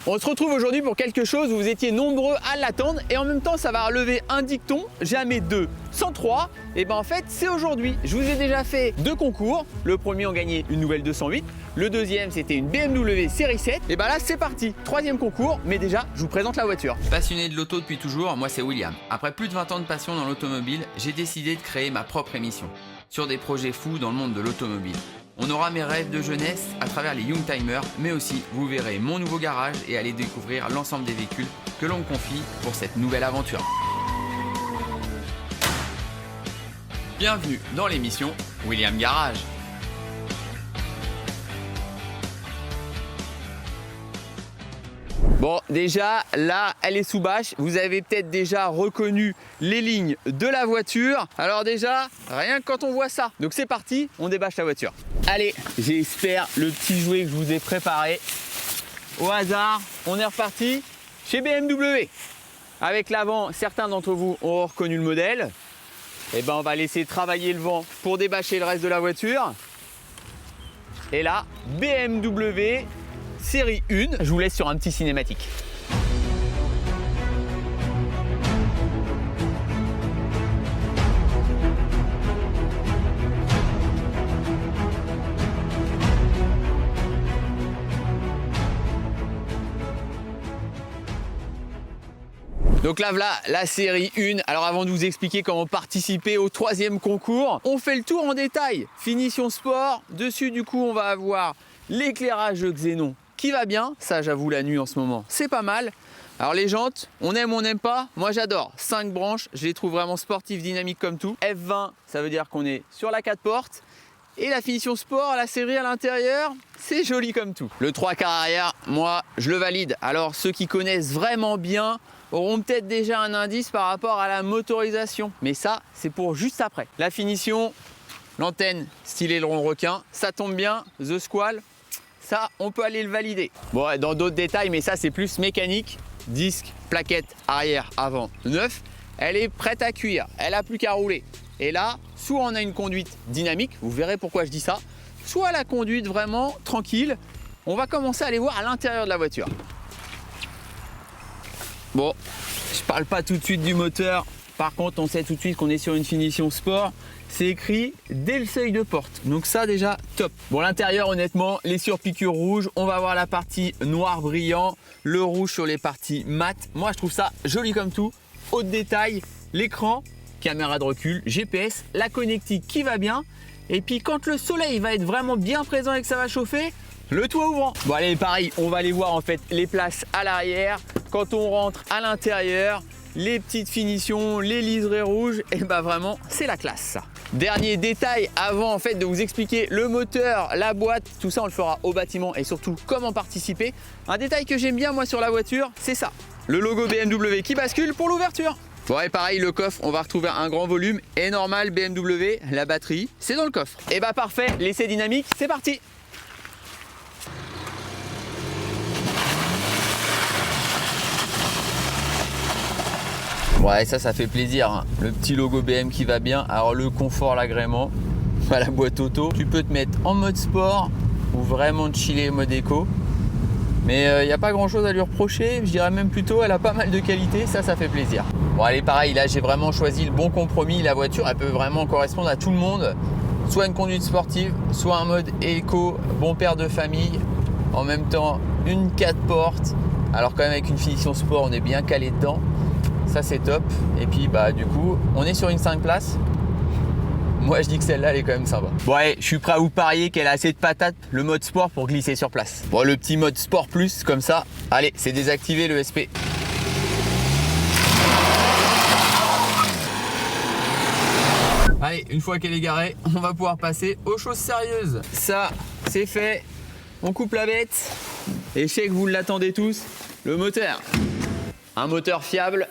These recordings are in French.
On se retrouve aujourd'hui pour quelque chose où vous étiez nombreux à l'attendre et en même temps ça va relever un dicton, jamais 2 sans 3. Et ben en fait c'est aujourd'hui. Je vous ai déjà fait 2 concours. Le premier on gagnait une nouvelle 208, le deuxième c'était une BMW série 7. Et ben là c'est parti, 3e concours, mais déjà je vous présente la voiture. Passionné de l'auto depuis toujours, moi c'est William. Après plus de 20 ans de passion dans l'automobile, j'ai décidé de créer ma propre émission sur des projets fous dans le monde de l'automobile. On aura mes rêves de jeunesse à travers les Youngtimers, mais aussi vous verrez mon nouveau garage et allez découvrir l'ensemble des véhicules que l'on me confie pour cette nouvelle aventure. Bienvenue dans l'émission William Garage. Bon, déjà, là, elle est sous bâche. Vous avez peut-être déjà reconnu les lignes de la voiture. Alors déjà, rien que quand on voit ça. Donc c'est parti, on débâche la voiture. Allez, j'espère le petit jouet que je vous ai préparé. Au hasard, on est reparti chez BMW. Avec l'avant, certains d'entre vous ont reconnu le modèle. Et ben, on va laisser travailler le vent pour débâcher le reste de la voiture. Et là, BMW série 1, je vous laisse sur un petit cinématique. Donc là, voilà la série 1. Alors avant de vous expliquer comment participer au 3e concours, on fait le tour en détail. Finition sport, dessus du coup on va avoir l'éclairage xénon qui va bien, ça j'avoue la nuit en ce moment, c'est pas mal. Alors les jantes, on aime ou on n'aime pas, moi j'adore. 5 branches, je les trouve vraiment sportives, dynamiques comme tout. F20, ça veut dire qu'on est sur la 4 portes. Et la finition sport, la série à l'intérieur, c'est joli comme tout. Le 3 quarts arrière, moi je le valide. Alors ceux qui connaissent vraiment bien auront peut-être déjà un indice par rapport à la motorisation. Mais ça, c'est pour juste après. La finition, l'antenne style aileron requin, ça tombe bien, The Squall. Ça, on peut aller le valider. Bon, dans d'autres détails, mais ça, c'est plus mécanique. Disque, plaquette, arrière, avant, neuf. Elle est prête à cuire. Elle n'a plus qu'à rouler. Et là, soit on a une conduite dynamique, vous verrez pourquoi je dis ça, soit la conduite vraiment tranquille. On va commencer à aller voir à l'intérieur de la voiture. Bon, je parle pas tout de suite du moteur. Par contre, on sait tout de suite qu'on est sur une finition sport. C'est écrit dès le seuil de porte. Donc ça déjà, top. Bon, l'intérieur, honnêtement, les surpiqûres rouges. On va voir la partie noir brillant, le rouge sur les parties mat. Moi, je trouve ça joli comme tout. Haut de détail, l'écran, caméra de recul, GPS, la connectique qui va bien. Et puis quand le soleil va être vraiment bien présent et que ça va chauffer, le toit ouvrant. Bon allez, pareil, on va aller voir en fait les places à l'arrière. Quand on rentre à l'intérieur, les petites finitions, les liserés rouges, et bah vraiment, c'est la classe ça. Dernier détail avant en fait de vous expliquer le moteur, la boîte, tout ça on le fera au bâtiment et surtout comment participer. Un détail que j'aime bien moi sur la voiture, c'est ça. Le logo BMW qui bascule pour l'ouverture. Bon et pareil, le coffre, on va retrouver un grand volume et normal BMW, la batterie, c'est dans le coffre. Et bah parfait, l'essai dynamique, c'est parti. Ouais, ça fait plaisir, hein. Le petit logo BM qui va bien. Alors le confort, l'agrément, la boîte auto. Tu peux te mettre en mode sport ou vraiment chiller mode éco. Mais il n'y a pas grand chose à lui reprocher. Je dirais même plutôt, elle a pas mal de qualité. Ça fait plaisir. Bon allez, pareil, là j'ai vraiment choisi le bon compromis. La voiture, elle peut vraiment correspondre à tout le monde. Soit une conduite sportive, soit un mode éco, bon père de famille. En même temps, une 4 portes. Alors quand même avec une finition sport, on est bien calé dedans. Ça c'est top. Et puis bah du coup on est sur une 5 places. Moi je dis que celle-là elle est quand même sympa. Bon allez, je suis prêt à vous parier qu'elle a assez de patates, le mode sport pour glisser sur place. Bon, le petit mode sport plus comme ça. Allez, c'est désactivé le SP. Allez, une fois qu'elle est garée, on va pouvoir passer aux choses sérieuses. Ça c'est fait. On coupe la bête. Et je sais que vous l'attendez tous, le moteur. Un moteur fiable.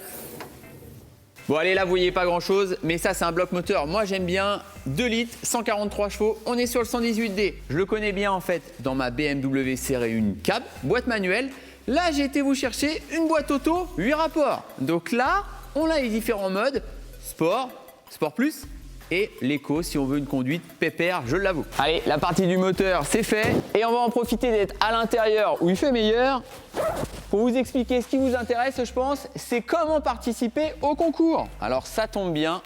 Bon allez, là vous voyez pas grand chose, mais ça c'est un bloc moteur. Moi j'aime bien 2 litres, 143 chevaux. On est sur le 118D. Je le connais bien en fait dans ma BMW série 1 cab, boîte manuelle. Là j'ai été vous chercher une boîte auto 8 rapports. Donc là on a les différents modes, sport, sport plus et l'éco si on veut une conduite pépère, je l'avoue. Allez, la partie du moteur c'est fait et on va en profiter d'être à l'intérieur où il fait meilleur. pour vous expliquer ce qui vous intéresse, je pense, c'est comment participer au concours. Alors ça tombe bien,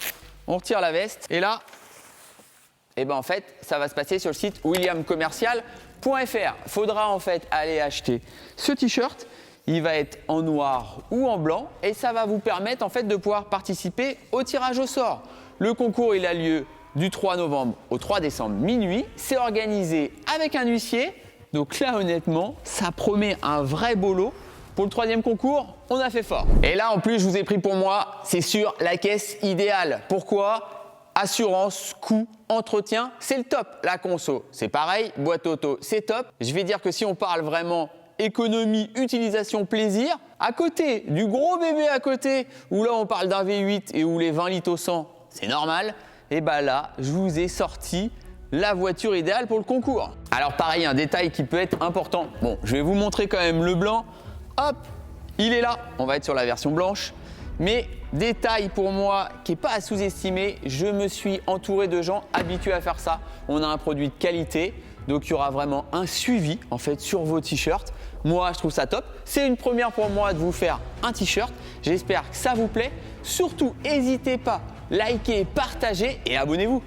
on retire la veste et là, en fait, ça va se passer sur le site williamcommercial.fr. Faudra en fait aller acheter ce t-shirt. Il va être en noir ou en blanc et ça va vous permettre en fait de pouvoir participer au tirage au sort. Le concours, il a lieu du 3 novembre au 3 décembre minuit. C'est organisé avec un huissier. Donc là, honnêtement, ça promet un vrai beau lot. Pour le troisième concours, on a fait fort. Et là, en plus, je vous ai pris pour moi, c'est sûr, la caisse idéale. Pourquoi? Assurance, coût, entretien, c'est le top. La conso, c'est pareil. Boîte auto, c'est top. Je vais dire que si on parle vraiment économie, utilisation, plaisir, à côté du gros bébé à côté, où là on parle d'un V8 et où les 20 litres au 100, c'est normal, et là, je vous ai sorti la voiture idéale pour le concours. Alors pareil, un détail qui peut être important. Bon, je vais vous montrer quand même le blanc. Hop, il est là. On va être sur la version blanche. Mais détail pour moi qui n'est pas à sous-estimer, je me suis entouré de gens habitués à faire ça. On a un produit de qualité, donc il y aura vraiment un suivi en fait sur vos t-shirts. Moi, je trouve ça top. C'est une première pour moi de vous faire un t-shirt. J'espère que ça vous plaît. Surtout, n'hésitez pas, likez, partagez et abonnez-vous.